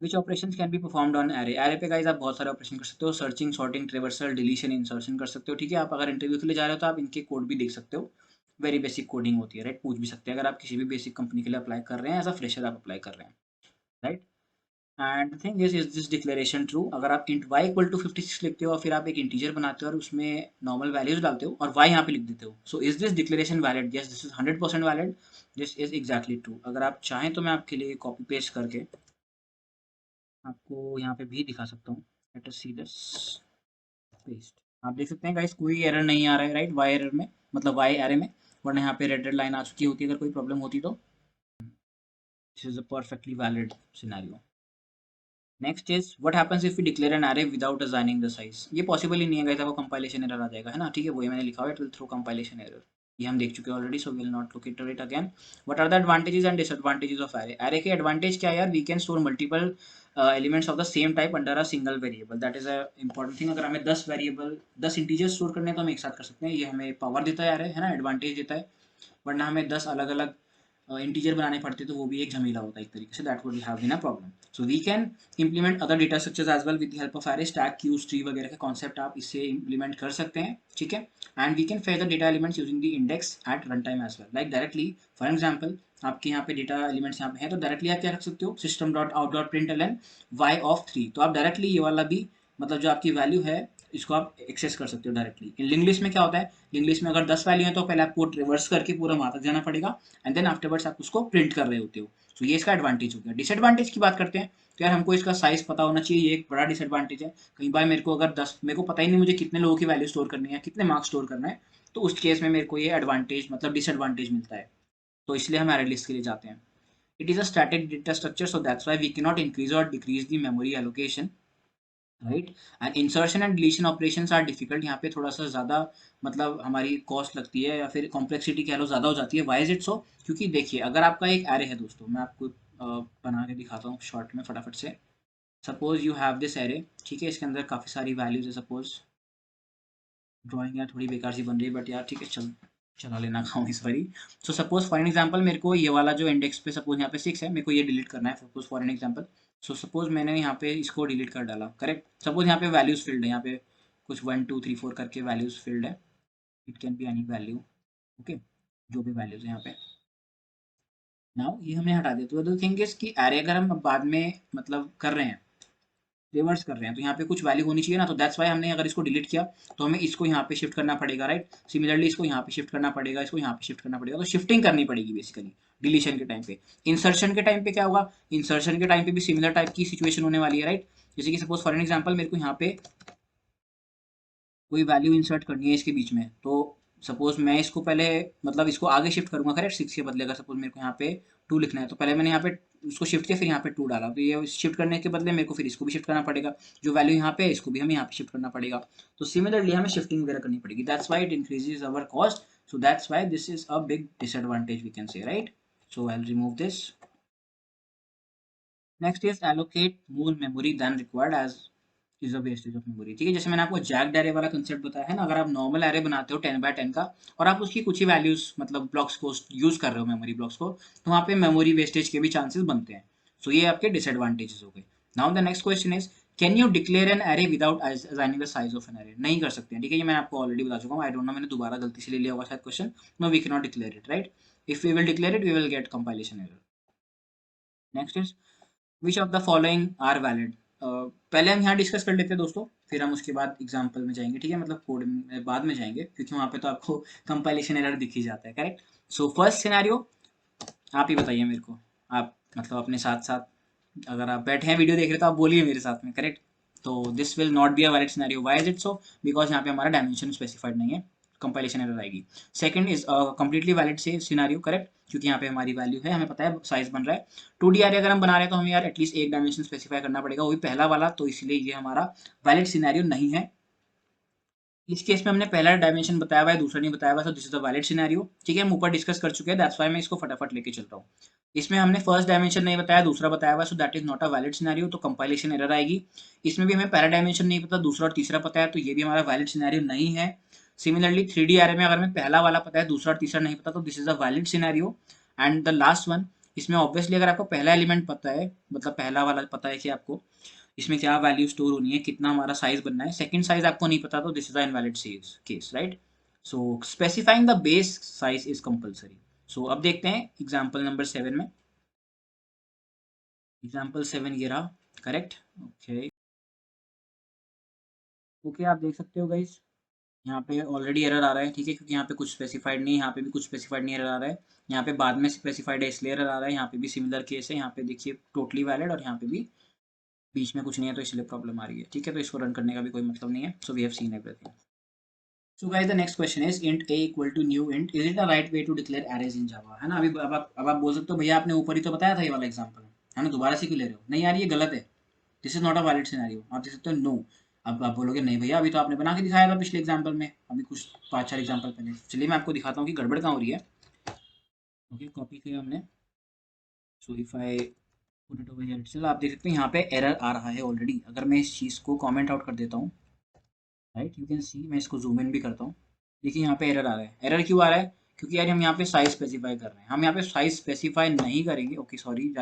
Which operation can be performed on array. Array पे guys आप बहुत सारे ऑपरेशन कर सकते हो, searching, sorting, traversal, deletion, insertion कर सकते हो, ठीक है। आप अगर इंटरव्यू के लिए जा रहे हो तो आप इनके कोड भी देख सकते हो, वेरी बेसिक कोडिंग होती है, राइट। पूछ भी सकते हैं अगर आप किसी भी बेसिक कंपनी के लिए अप्लाई कर रहे हैं, एज अ फ्रेशर आप अप्लाई कर रहे हैं, right. And the thing is this declaration true? अगर आप इंट y इक्वल टू 56 लिखते हो और फिर आप एक इंटीजर बनाते हो और उसमें नॉर्मल वैल्यूज डालते हो और y यहाँ पे लिख देते हो, so is this declaration valid? Yes, this is 100% valid, this is exactly true. अगर आप चाहें तो मैं आपके लिए कॉपी पेस्ट करके आपको यहाँ पे भी दिखा सकता हूँ। Late us see this paste. आप देख सकते हैं गाइस कोई एरर नहीं आ रहा है, राइट, वाई एरर में, मतलब वाई एरे में, वरना यहाँ पे रेड रेड लाइन आ चुकी होती है अगर कोई प्रॉब्लम होती तो। This is a perfectly valid scenario. Next is what happens if we declare an array without assigning the size. ये पॉसिबल ही नहीं है गाइस, आपको कंपाइलेशन एरर आ जाएगा, है ना, ठीक है, वही मैंने लिखा हुआ है, it will throw compilation error. ये हम देख चुके हैं already, so will not look it again. What are the advantages and disadvantages of array? Array के एडवांटेज क्या है यार? We can store multiple elements of the same type under a single variable, that is a important thing. अगर हमें 10 variable 10 integers store करने हैं तो हम एक साथ कर सकते हैं, ये हमें पावर देता है एरे, है ना, एडवांटेज देता है। वरना हमें 10 अलग अलग इंटीजर बनाने पड़ते तो वो भी एक झमेला होता है एक तरीके से, that would have been a problem. So we can implement other data structures as well with the help of array, stack, queues, tree वगैरह के कॉन्सेप्ट आप इससे implement कर सकते हैं, ठीक है। And we can fetch the data elements using the index at runtime as well, like directly for example आपके यहाँ पे डेटा एलिमेंट्स यहाँ पे हैं तो डायरेक्टली आप क्या रख सकते हो, system dot out dot println y of 3, तो आप डायरेक्टली ये वाला भी, मतलब जो आपकी वैल्यू है इसको आप एक्सेस कर सकते हो डायरेक्टली। इन लिंग्लिश में क्या होता है, लिंग्लिश में अगर 10 वैल्यू है तो पहले आपको रिवर्स करके पूरा वहां तक जाना पड़ेगा एंड देन आफ्टरवर्ड्स आप उसको प्रिंट कर रहे होते हो। तो ये इसका एडवांटेज हो गया। डिसएडवांटेज की बात करते हैं तो यार हमको इसका साइज पता होना चाहिए, ये एक बड़ा डिसएडवांटेज है। कई बार मेरे को अगर 10, मेरे को पता ही नहीं मुझे कितने लोगों की वैल्यू स्टोर करनी है, कितने मार्क्स स्टोर करना है, तो उस केस में मेरे को ये एडवांटेज मतलब डिसएडवांटेज मिलता है, तो इसलिए हम एरे लिस्ट के लिए जाते हैं। It is a static data structure, so that's why we can not increase और decrease the memory allocation, right. And insertion and deletion operations are difficult, यहाँ पे थोड़ा सा ज़्यादा मतलब हमारी कॉस्ट लगती है या फिर कॉम्प्लेक्सिटी कह लो ज़्यादा हो जाती है। Why is it so? क्योंकि देखिए अगर आपका एक एरे है दोस्तों, मैं आपको बना के दिखाता हूँ शॉर्ट में फटाफट से। Suppose you have this array, ठीक है, इसके अंदर काफ़ी सारी वैल्यूज है। सपोज ड्राइंग यार थोड़ी बेकार सी बन रही है बट यार ठीक है, चला लेना खाऊँ इस बारी। So suppose for an example मेरे को ये वाला जो इंडेक्स पे सपोज यहाँ पे 6 है, मेरे को ये डिलीट करना है, suppose for an example. So suppose मैंने यहाँ पे इसको डिलीट कर डाला, करेक्ट। सपोज यहाँ पे वैल्यूज फील्ड है, यहाँ पे कुछ 1 2 3 4 करके वैल्यूज फील्ड है, it can be any value, okay, जो भी वैल्यूज है यहाँ पे। नाउ ये हमने हटा दिया, तो द थिंग इज कि एरे अगर हम बाद में मतलब कर रहे हैं, रिवर्स कर रहे हैं, तो यहाँ पे कुछ वैल्यू होनी चाहिए ना, तो दैट्स वाई हमने अगर इसको डिलीट किया तो हमें इसको यहाँ पे शिफ्ट करना पड़ेगा, राइट। सिमिलरली इसको यहाँ पे शिफ्ट करना पड़ेगा, इसको यहाँ पे शिफ्ट करना पड़ेगा, तो शिफ्टिंग करनी पड़ेगी बेसिकली डिलीशन के टाइम पे। इंसर्शन के टाइम पे क्या होगा, इंसर्शन के टाइम पे भी सिमिलर टाइप की सिचुएशन होने वाली है, राइट। जैसे कि सपोज फॉर एन एग्जाम्पल मेरे को यहाँ पे कोई वैल्यू इंसर्ट करनी है इसके बीच में, तो सपोज मैं इसको पहले मतलब इसको आगे शिफ्ट करूंगा, करेक्ट, 6 के बदले अगर सपोज मेरे को यहाँ पे 2 लिखना है तो पहले मैंने यहाँ पे उसको शिफ्ट किया फिर यहाँ पे 2 डाला, तो ये शिफ्ट करने के बदले मेरे को फिर इसको भी शिफ्ट करना पड़ेगा, जो वैल्यू यहाँ पे है इसको भी हमें यहाँ पे शिफ्ट करना पड़ेगा। तो सिमिलरली हमें शिफ्टिंग वगैरह करनी पड़ेगी, that's why it increases our cost, so that's why this is a big disadvantage we can say, right. So I will remove this. Next is allocate more memory then required as is a wastage of memory, ठीक है। जैसे मैंने आपको jacked array वाला concept बताया है ना, अगर आप नॉर्मल एरे बनाते हो 10 बाय 10 का और आप उसकी कुछ ही वैल्यूज मतलब ब्लॉक्स को यूज कर रहे हो, मेमोरी ब्लॉक्स को, तो वहाँ पे मेमोरी वेस्टेज के भी चांसेस बनते हैं। सो ये आपके डिसएडवांटेजेस हो गए। Now the next question is can you declare an array without assigning the size of an array? नहीं कर सकते हैं, ठीक है, ये मैं आपको ऑलरेडी बता चुका हूँ, आई डोंट नो मैंने दोबारा गलती से ले लिया होगा शायद question. No, we can not declare it, right. If we will declare it we will get compilation error. Next is which of the following are valid? पहले हम यहाँ डिस्कस कर लेते हैं दोस्तों, फिर हम उसके बाद एग्जाम्पल में जाएंगे, ठीक है, मतलब कोड में बाद में जाएंगे क्योंकि वहाँ पे तो आपको कंपाइलेशन एरर दिख ही जाता है, करेक्ट। सो फर्स्ट सिनेरियो आप ही बताइए मेरे को, आप मतलब अपने साथ साथ अगर आप बैठे हैं वीडियो देख रहे हो तो आप बोलिए मेरे साथ में, करेक्ट। तो this will not be a valid scenario, why is it so? Because यहाँ पे हमारा डायमेंशन स्पेसिफाइड नहीं है, कंपाइलेशन एरर आएगी। सेकंड इज कंप्लीटली वैलिड से सिनेरियो, करेक्ट, क्योंकि यहाँ पे हमारी वैल्यू है, हमें पता है साइज बन रहा है। 2D एरे अगर हम बना रहे हैं तो हमें यार एटलीस्ट एक डायमेंशन स्पेसिफाई करना पड़ेगा, वो भी पहला वाला, तो इसलिए ये हमारा वैलिड सिनेरियो नहीं है। इस केस में हमने पहला डायमेंशन बताया हुआ है, दूसरा नहीं बताया हुआ, तो this is the valid scenario, ठीक है, हम ऊपर डिस्कस कर चुके हैं, दैट्स व्हाई मैं इसको फटाफट लेके चल रहा हूँ। इसमें हमने फर्स्ट डायमेंशन नहीं बताया, दूसरा बताया हुआ, so that is not a valid scenario, तो कंपाइलेशन एरर आएगी। इसमें भी हमें पहला डायमेंशन नहीं पता, दूसरा और तीसरा पता है, तो ये भी हमारा वैलिड सिनेरियो नहीं है। सिमिलरली 3D एरे में अगर हमें पहला वाला पता है, दूसरा और तीसरा नहीं पता, तो this is a valid scenario. And the last one, इसमें ऑब्वियसली अगर आपको पहला एलिमेंट पता है, मतलब पहला वाला पता है कि आपको इसमें क्या वैल्यू स्टोर होनी है, कितना हमारा साइज बनना है, सेकंड साइज आपको नहीं पता तो this is a invalid case, right. So specifying the base size is compulsory. So अब देखते हैं एग्जाम्पल नंबर 7 में। एग्जाम्पल 7 ये रहा, करेक्ट। ओके ओके, आप देख सकते हो गाइस यहाँ पे ऑलरेडी एरर आ रहा है, ठीक है, क्योंकि यहाँ पे कुछ स्पेसिफाइड नहीं है, यहाँ पे भी कुछ स्पेसिफाइड नहीं एरर आ रहा है, यहाँ पे बाद में स्पेसिफाइड है इसलिए एरर आ रहा है, यहाँ पे भी सिमिलर केस है, यहाँ पे देखिए टोटली वैलिड और यहाँ पे भी बीच में कुछ नहीं है तो इसलिए प्रॉब्लम आ रही है, ठीक है। तो इसको रन करने का भी कोई मतलब नहीं है। So we have seen everything. So guys the next question is int a equal to new int, is it a right way to declare arrays in Java, है ना। अभी अब आप बोल सकते हो भैया आपने ऊपर ही तो बताया था ये वाला एग्जांपल, है ना, दोबारा से क्यों ले रहे हो, नहीं यार ये गलत है, this is not a valid scenario. आप देख सकते हो नो। अब आप बोलोगे नहीं भैया अभी तो आपने बना के दिखाया था पिछले एग्जाम्पल में, अभी कुछ 5-4 एग्जाम्पल पहले। चलिए मैं आपको दिखाता हूँ कि गड़बड़ कहाँ हो रही है। ओके कॉपी किया हमने। सो if I put it over here, चलो आप देख सकते हैं यहाँ पे एरर आ रहा है ऑलरेडी। अगर मैं इस चीज़ को कमेंट आउट कर देता हूँ, राइट, यू कैन सी, मैं इसको जूम इन भी करता हूँ, देखिए यहाँ पे एरर आ रहा है। एरर क्यों आ रहा है, क्योंकि यार हम यहाँ पे साइज स्पेसिफाई कर रहे हैं, हम यहाँ पे साइज स्पेसिफाई नहीं करेंगे। ओके सॉरी,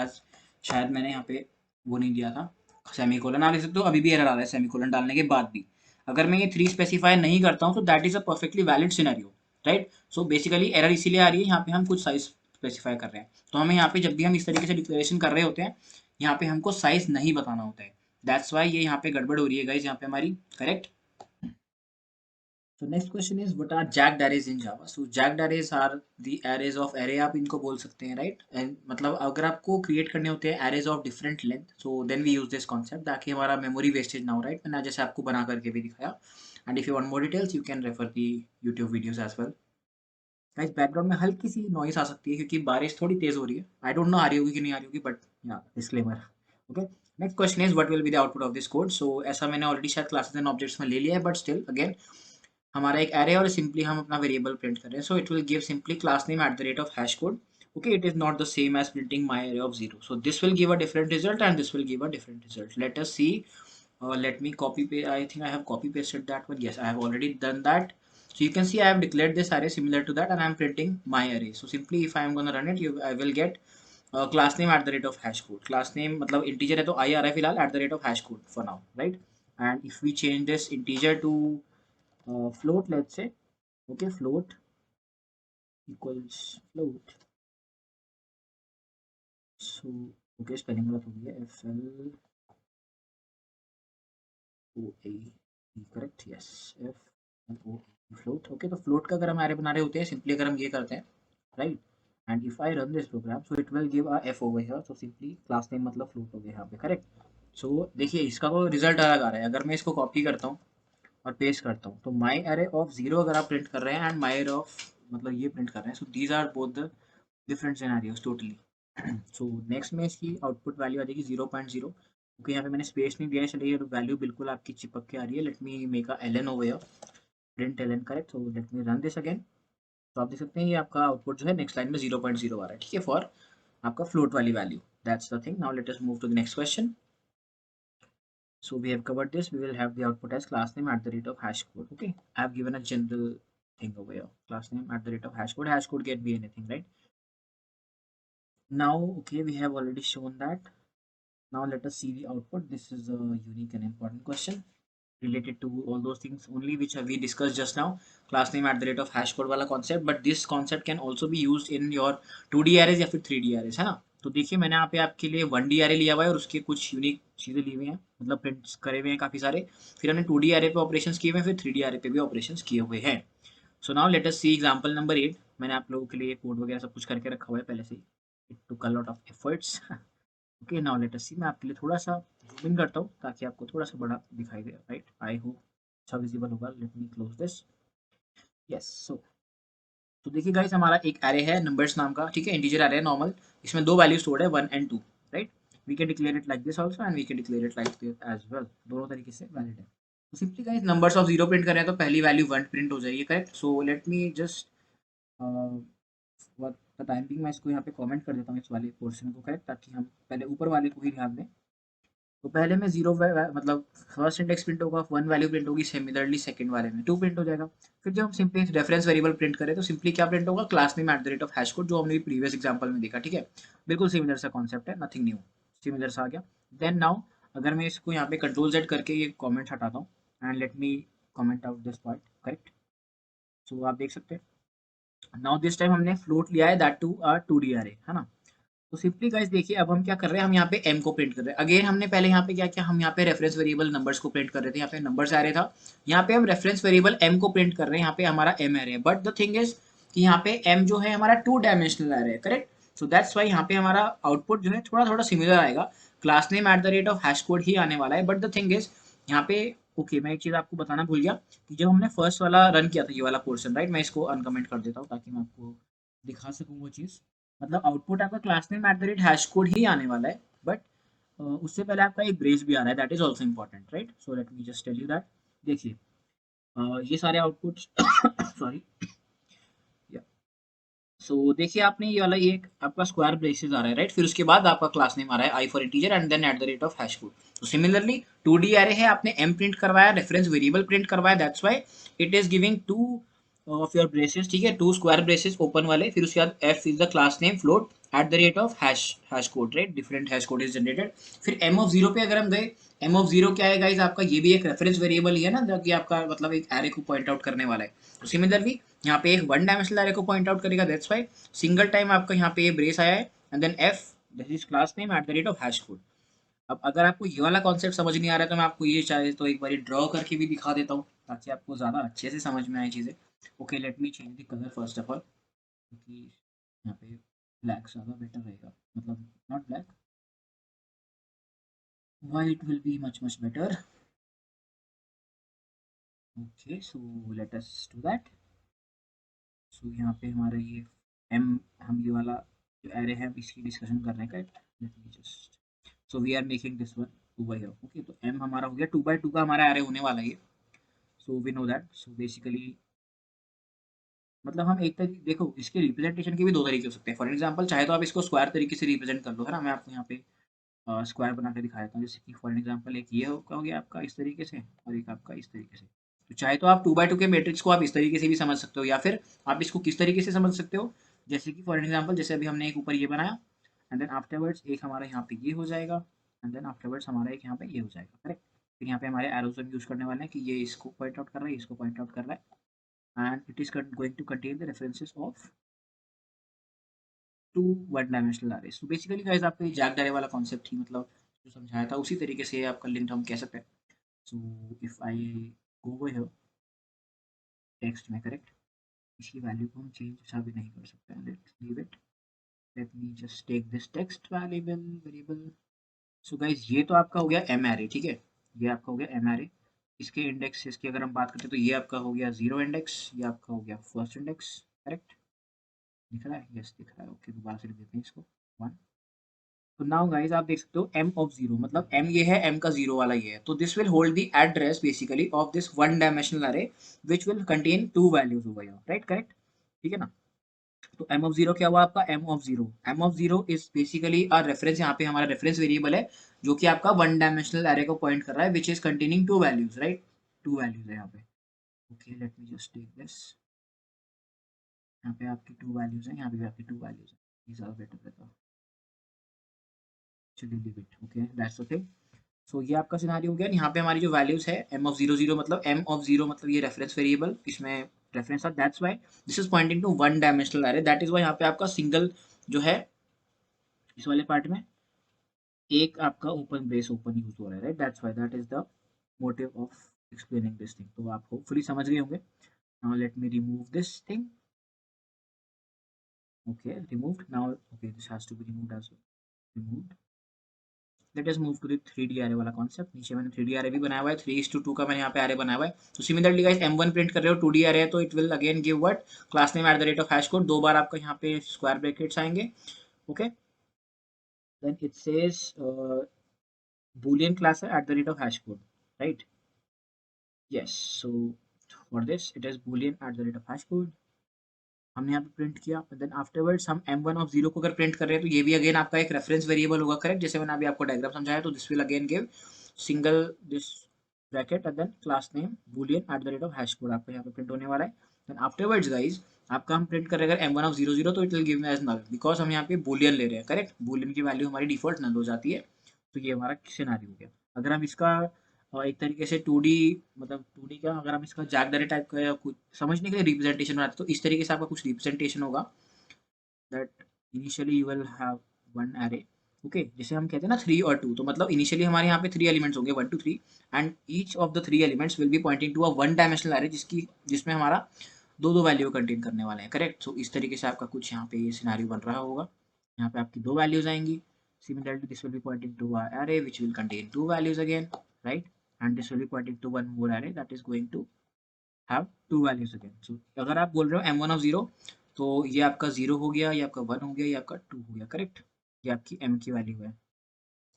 शायद मैंने यहाँ पे वो नहीं दिया था सेमीकोलन, आप देख सकते हो अभी भी एरर आ रहा है सेमीकोलन डालने के बाद भी। अगर मैं ये 3 स्पेसिफाई नहीं करता हूँ तो that is a perfectly valid scenario, right. So basically error इसीलिए आ रही है, यहाँ पे हम कुछ साइज स्पेसिफाई कर रहे हैं, तो हमें यहाँ पे जब भी हम इस तरीके से डिक्लेरेशन कर रहे होते हैं, यहाँ पे हमको साइज नहीं बताना होता है। दैट्स वाई ये यहाँ पे गड़बड़ हो रही है गाइज यहाँ पे हमारी, correct. So next question is what are jagged arrays in Java? So jagged arrays are the arrays of array, आप इनको बोल सकते हैं, right? And मतलब अगर आपको create करने होते हैं arrays of different length, so then we use this concept ताकि हमारा memory wastage ना हो, right? मैंने जैसे आपको बना करके भी दिखाया। And if you want more details, you can refer the YouTube videos as well. Guys, background में हल्की सी नॉइस आ सकती है क्योंकि बारिश थोड़ी तेज हो रही है। आई डोंट नो आ रही होगी कि नहीं आ रही होगी, बट या disclaimer. Okay next question is what will be the output of this code. So ऐसा मैंने ऑलरेडी शायद क्लासेस एंड ऑब्जेक्ट्स में ले लिया है, बट स्टिल अगेन हमारा एक एरे और सिंपली हम अपना वेरिएबल प्रिंट कर रहे हैं। सो it will give simply class name at the rate of hash code. Okay, it is not the same as printing my array of 0, so this will give a different result and this will give a different result. Let us see. Let me copy paste. I think I have copy pasted that one. Yes, I have already done that. So you can see I have declared this array similar to that and I am printing my array. So simply if I am going to run it, I will get class name at the rate of hash code. Class name मतलब integer है तो I आ रहा है फिलहाल at the rate of hash code for now, right? And if we change this integer to float, let's say, okay, float equals float. So okay, spelling गलत हो गया, FLOAT, correct, yes, FLOAT, float. Okay तो float का अगर हम array बना रहे होते हैं, सिंपली अगर हम ये करते हैं, right, and if I run this program so it will give a F over here, so simply class name मतलब फ्लोट हो गया यहाँ पे, करेक्ट। सो देखिए इसका तो रिजल्ट अलग आ रहा है। अगर मैं इसको कॉपी करता हूँ और पेस्ट करता हूँ तो माई एरे ऑफ 0 अगर आप प्रिंट कर रहे हैं एंड माई एरे ऑफ मतलब ये प्रिंट कर रहे हैं, so these are both the different scenarios totally. So next में इसकी आउटपुट वैल्यू आ जाएगी 0.0, क्योंकि यहाँ पे मैंने स्पेस नहीं दिया है, चलिए वैल्यू बिल्कुल आपकी चिपक के आ रही है। Let me make a L N over here, print L N, correct. So let me run this again. तो आप देख सकते हैं ये आपका आउटपुट जो है नेक्स्ट लाइन में 0.0 आ रहा है, ठीक है, फॉर आपका फ्लोट वाली value. That's the thing. Now let us move to the next question. So we have covered this. We will have the output as class name at the rate of hash code. Okay, I have given a general thing over here. Class name at the rate of hash code. Hash code can be anything, right? Now, okay, we have already shown that. Now let us see the output. This is a unique and important question related to all those things only which we discussed just now. Class name at the rate of hash code वाला concept, but this concept can also be used in your 2D arrays या फिर 3D arrays, है ना। तो देखिए मैंने यहाँ पे आपके लिए 1D array लिया हुआ है और उसके कुछ यूनिक चीज़ें ली हुई हैं, मतलब प्रिंट्स करे हुए हैं काफ़ी सारे। फिर हमने 2D array पे ऑपरेशंस किए हुए हैं, फिर 3D array पे भी ऑपरेशंस किए हुए हैं। सो नाउ लेट अस सी एग्जांपल नंबर 8। मैंने आप लोगों के लिए कोड वगैरह सब कुछ करके रखा हुआ है पहले से ही। It took a lot of efforts. Okay now let us see, मैं आपके लिए थोड़ा सा जूम इन करता हूँ ताकि आपको थोड़ा सा बड़ा दिखाई दे, राइट। आई होप अच्छा विजिबल होगा। Let me close this, yes. So तो देखिए गाइस हमारा एक एरे है नंबर्स नाम का, ठीक है, इंटीजर एरे है नॉर्मल। इसमें दो वैल्यू स्टोर्ड है 1 एंड 2, राइट। We can declare it like this also and we can declare it like this as well, दोनों तरीके से वैलिड है। तो simply guys numbers of 0 print कर रहे हैं तो पहली वैल्यू 1 प्रिंट हो जाएगी, correct. So let me just for the time being मैं इसको यहाँ पे कमेंट कर देता हूँ इस वाले पोर्शन को, करेक्ट, ताकि हम पहले ऊपर वाले को ही ध्यान दें। तो पहले में जीरो मतलब फर्स्ट इंडेक्स प्रिंट होगा, वन वैल्यू प्रिंट होगी, सिमिलरली सेकंड वाले में टू प्रिंट हो जाएगा। फिर जब हम सिंपली रेफरेंस वेरिएबल प्रिंट करें तो सिंपली क्या प्रिंट होगा, class name at the rate of hash code, जो हमने प्रीवियस एग्जांपल में देखा। ठीक है, बिल्कुल सिमिलर सा कॉन्सेप्ट है, नथिंग न्यू, सिमिलर सा आ गया। देन नाउ अगर मैं इसको यहाँ पे कंट्रोल जेड करके ये कॉमेंट हटाता हूँ and let me comment out this part, correct. So आप देख सकते हैं नाउ दिस टाइम हमने फ्लोट लिया है दैट टू अ 2D अरे, है ना। तो सिंपली गाइस देखिए अब हम क्या कर रहे हैं, हम यहाँ पे m को प्रिंट कर रहे हैं। अगेन हमने पहले यहाँ पे क्या किया, हम यहाँ पे रेफरेंस वेरिएबल नंबर्स को प्रिंट कर रहे थे, यहाँ पे नंबर्स आ रहे था, यहाँ पे हम रेफरेंस वेरिएबल m को प्रिंट कर रहे हैं, यहाँ पे हमारा m आ रहा है। बट द थिंग इज कि यहाँ पे m जो है हमारा 2 डायमेंशनल आ रहा है, करेक्ट। सो दैट्स वाई यहाँ पे हमारा आउटपुट जो है थोड़ा थोड़ा सिमिलर आएगा, class name at the rate of hash code ही आने वाला है। बट द थिंग इज यहाँ पे ओके मैं एक चीज़ आपको बताना भूल गया कि जब हमने फर्स्ट वाला रन किया था, ये वाला पोर्शन, राइट, मैं इसको अनकमेंट कर देता हूँ ताकि मैं आपको दिखा सकूँ वो चीज़। मतलब आउटपुट आपका class name at the rate hash code ही आने वाला है, बट उससे पहले आपका एक ब्रेस भी आ रहा है, that is also important, right. So let me just tell you that. देखिए ये सारे आउटपुट्स सॉरी, सो देखिए आपने ये वाला, ये आपका स्क्वायर ब्रेसेस आ रहा है, राइट। फिर उसके बाद आपका क्लास नेम आ रहा है I for integer and then at the rate of hash code. तो सिमिलरली 2D एरे है, आपने m प्रिंट करवाया, रेफरेंस वेरिएबल प्रिंट करवाया, that's why it is giving two of your braces, ठीक है, टू स्क्वायर ब्रेसेस ओपन वाले। फिर उसके बाद f is the class name float eight the rate of hash code, right, different hash code is generated. फिर m of zero पे अगर हम गए, m ऑफ जीरो क्या है गाइस, आपका ये भी एक रेफरेंस वेरिएबल ही है ना, जो कि आपका मतलब एक एरे को पॉइंट आउट करने वाला है। तो सिमिलरली यहाँ पे एक वन डायमेंशनल एरे को पॉइंट आउट करेगा, दैट्स व्हाई सिंगल टाइम आपका यहाँ पे ये ब्रेस आया है and then f this is class name at the rate of hash code. अब अगर आपको ये वाला कॉन्सेप्ट समझ नहीं आ रहा है तो मैं आपको ये चाहे तो एक बार ड्रॉ करके भी दिखा देता हूँ ताकि आपको ज़्यादा अच्छे से समझ में आए चीज़ें। Okay let me change the colour first of all, क्योंकि यहाँ पे ब्लैक ज़्यादा बेटर रहेगा, मतलब not black, white will be much much better. Okay so let us do that. So यहाँ पे हमारा ये m, हम ये वाला जो एरे है इसकी डिस्कशन कर रहे हैं, let me just, so we are making this one 2 by okay. तो m हमारा हो गया 2 by 2 का हमारा एरे होने वाला है ये। So we know that. So basically मतलब हम एक तरीके, देखो इसके रिप्रेजेंटेशन के भी दो तरीके हो सकते हैं। फॉर एग्जांपल चाहे तो आप इसको स्क्वायर तरीके से रिप्रेजेंट कर लो, है ना। मैं आपको यहाँ पे स्क्वायर बना के दिखा देता हूँ, जैसे कि फॉर एग्जांपल एक ये हो गया आपका इस तरीके से और एक आपका इस तरीके से। तो चाहे तो आप 2 by 2 के मैट्रिक्स को आप इस तरीके से भी समझ सकते हो, या फिर आप इसको किस तरीके से समझ सकते हो, जैसे कि फॉर एग्जांपल जैसे अभी हमने एक ऊपर ये बनाया एंड देन आफ्टरवर्ड्स एक हमारा यहाँ पे ये हो जाएगा एंड देन आफ्टरवर्ड्स हमारा एक यहाँ पे ये हो जाएगा, करेक्ट। फिर यहाँ पे हमारे एरोज हम यूज करने वाले हैं कि ये इसको पॉइंट आउट कर रहा है, इसको पॉइंट आउट कर रहा है, and it is going to contain the references of two one dimensional array. So basically guys आपको ये जैक अरे वाला कॉन्सेप्ट ही मतलब जो समझाया था उसी तरीके से आपका लिंक हम कह सकते हैं। So if I go here text में, करेक्ट, इसकी वैल्यू को हम चेंज ऐसा भी नहीं कर सकते हैं, let's leave it. Let me just take this text variable. So guys ये तो आपका हो गया एम एरे, ठीक है, ये आपका हो गया एम एरे। इसके इंडेक्सेस की अगर हम बात करते हैं तो ये आपका हो गया जीरो इंडेक्स, ये आपका हो गया फर्स्ट इंडेक्स, करेक्ट। दिख रहा है, यस दिख रहा है, ओके दोबारा से लिख देते हैं इसको 1। तो नाउ गाइस आप देख सकते हो m ऑफ जीरो, मतलब m ये है, m का जीरो वाला ये है, तो this will hold the address basically of this one dimensional array which will contain two values over here, right, correct, ठीक है ना। तो m ऑफ जीरो क्या हुआ आपका, m of zero is basically a reference, यहाँ पे हमारा रेफरेंस वेरिएबल है जो कि आपका वन डायमेंशनल अरे को पॉइंट कर रहा है which is containing two values, right, two values है यहाँ पे। Okay let me just take this, यहाँ पे आपकी टू वैल्यूज है, यहाँ पे भी आपकी टू वैल्यूज है, ये ज़्यादा बेटर रहता है, चलिए leave it, okay that's okay. So ये आपका सिनारियो हो गया। यहाँ पे हमारी जो वैल्यूज है m ऑफ जीरो जीरो, मतलब m ऑफ जीरो मतलब ये रेफरेंस वेरिएबल, इसमें रेफरेंस था, that's why this is pointing to one dimensional array, that is why यहाँ पे आपका सिंगल जो है इस वाले पार्ट में एक आपका ओपन ब्रेस ओपन यूज हो रहा है, right, that's why that is the motive of explaining this thing. तो आप होपफुली समझ गए होंगे। Now let me remove this thing, okay removed, now okay this has to be removed as well, removed. Let us move to the 3D array वाला concept. नीचे मैंने 3D array भी बनाया हुआ है, 3:2 का मैंने यहाँ पे एरे बनाया हुआ है। तो सिमिलरली गाइस m1 प्रिंट कर रहे हो 2D एरे है तो it will again give what, class name at the rate of hash code, दो बार आपका यहाँ पे स्क्वायर ब्रैकेट्स आएंगे, okay. Then it says boolean class है at the rate of hash code, right, yes, so for this it is boolean at the rate of hash code, हमने यहाँ पे प्रिंट किया, देन आफ्टरवर्ड्स हम m1 of 0 को अगर print कर रहे हैं तो ये भी अगेन आपका एक रेफरेंस वेरिएबल होगा, करेक्ट। जैसे मैंने अभी आपको डायग्राम समझाया, तो this will again give single this bracket and then class name boolean at the rate of hash code आपका यहाँ पे प्रिंट होने वाला है। देन आफ्टरवर्ड्स गाइज आपका हम प्रिंट कर रहे हैं अगर m1 ऑफ 00 तो it will give me as null, because हम यहाँ पे बूलियन ले रहे हैं, करेक्ट। बूलियन की वैल्यू हमारी डिफॉल्ट नल हो जाती है। तो ये हमारा सिनेरियो हो गया। अगर हम इसका एक तरीके से 2D, मतलब 2D क्या, अगर हम इसका जैक डरे टाइप का या कुछ समझने के लिए रिप्रेजेंटेशन बनाते तो इस तरीके से आपका कुछ रिप्रेजेंटेशन होगा that initially you will have one array. Okay, जैसे हम कहते हैं ना 3 और 2, तो मतलब इनिशियली हमारे यहाँ पे 3 एलिमेंट्स होंगे 1 to 3 and each of the 3 elements will be pointing to a one dimensional array जिसमें हमारा दो वैल्यू कंटेन करने वाले हैं, करेक्ट। सो इस तरीके से आपका कुछ यहाँ पे ये सिनेरियो बन रहा होगा। यहाँ पे आपकी दो वैल्यूज आएंगी। Similarly, this will be pointing to an array which will contain two values again, right? And this will be pointing to one more array that is going to have two values again. So अगर आप बोल रहे हो m1 of 0 तो ये आपका 0 हो गया, ये आपका 1 हो गया, ये आपका 2 हो गया, करेक्ट। ये आपकी m की वैल्यू है।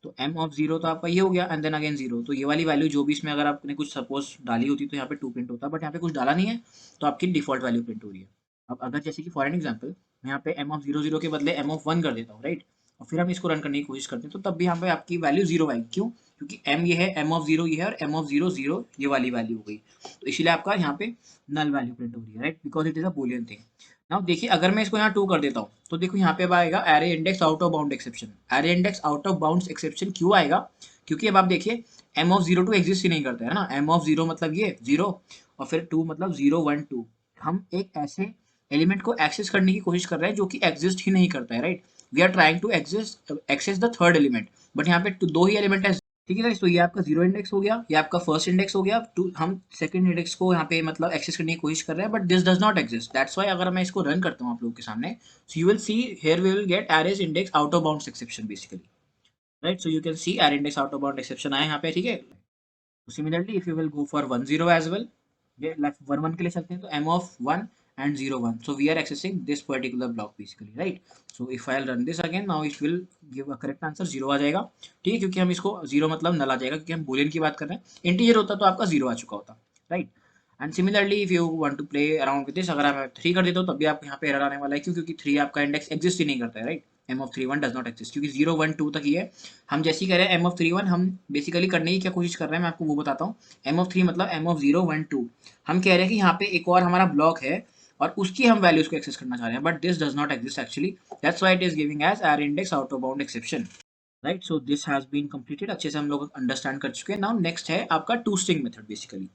तो m ऑफ 0 तो आपका ये हो गया एंड देन अगेन 0। तो ये वाली वैल्यू जो भी इसमें अगर आपने कुछ सपोज डाली होती तो यहाँ पे 2 प्रिंट होता, बट यहाँ पे कुछ डाला नहीं है तो आपकी डिफॉल्ट वैल्यू प्रिंट हो रही है। अब अगर जैसे कि फॉर एन एग्जाम्पल मैं यहाँ पे m ऑफ 00 के बदले m ऑफ 1 कर देता हूँ, राइट, और फिर हम इसको रन करने की कोशिश करते हैं तो तब भी यहाँ पे आपकी वैल्यू 0 आएगी। क्यों? क्योंकि m ये है, m ऑफ 0 ये है और m ऑफ 0 0 ये वाली वैल्यू हो गई, तो इसीलिए आपका यहाँ पे नल वैल्यू प्रिंट हो रही है, right, because it is a Boolean thing. Now देखिए अगर मैं इसको यहाँ 2 कर देता हूँ तो देखो यहाँ पे अब आएगा array index out of bound exception. Array index out of bound exception क्यों आएगा? क्योंकि अब आप देखिए m ऑफ 0 2 एग्जिस्ट ही नहीं करता है ना। m ऑफ 0 मतलब ये 0 और फिर 2 मतलब 0 1 2। हम एक ऐसे एलिमेंट को एक्सेस करने की कोशिश कर रहे हैं जो कि एग्जिस्ट ही नहीं करता है, right. We are trying to access the third element, but यहाँ पे दो ही एलिमेंट है, ठीक है गाइस। तो ये आपका 0 इंडेक्स हो गया, ये आपका फर्स्ट इंडेक्स हो गया। हम सेकंड इंडेक्स को यहाँ पे मतलब एक्सेस करने की कोशिश कर रहे हैं, but this does not exist. That's why अगर मैं इसको रन करता हूँ आप लोगों के सामने, so you will see here we will get arrays index out of bounds exception basically, right. So you can see array index out of bound exception आया यहाँ पे, ठीक है। Similarly if you will go for 1 0 as well, ये 1 1 के लिए चलते हैं तो m of 1 and 0 1, so we are accessing this particular block basically, right? So if I'll run this again, now it will give a correct answer 0 आ जाएगा, ठीक है, क्योंकि हम इसको 0 मतलब नल आ जाएगा, क्योंकि हम बूलियन की बात कर रहे हैं। इंटीजर होता तो आपका 0 आ चुका होता, right. And similarly if you want to play around with this, अगर मैं 3 कर देता हूँ तब भी आपको यहाँ पे एरर आने वाला है। क्यों? क्योंकि 3 आपका इंडेक्स एग्जिस्ट ही नहीं करता है, right. m of 3 1 does not exist, क्योंकि 0 1 2 तक ही है। हम जैसे ही कह रहे हैं m of 3 1, हम बेसिकली करने की क्या कोशिश कर रहे हैं मैं आपको वो बताता हूँ। m of 3 मतलब m of 0 1 2, हम कह रहे हैं कि यहाँ पे एक और हमारा ब्लॉक है और उसकी हम वैल्यूज को एक्सेस करना चाह रहे हैं, but this does not exist actually, that's why it is giving as array index out of bound exception, right. So this has been completed, अच्छे से हम लोग अंडरस्टैंड कर चुके हैं। नाउ नेक्स्ट है आपका टू स्ट्रिंग मेथड बेसिकली।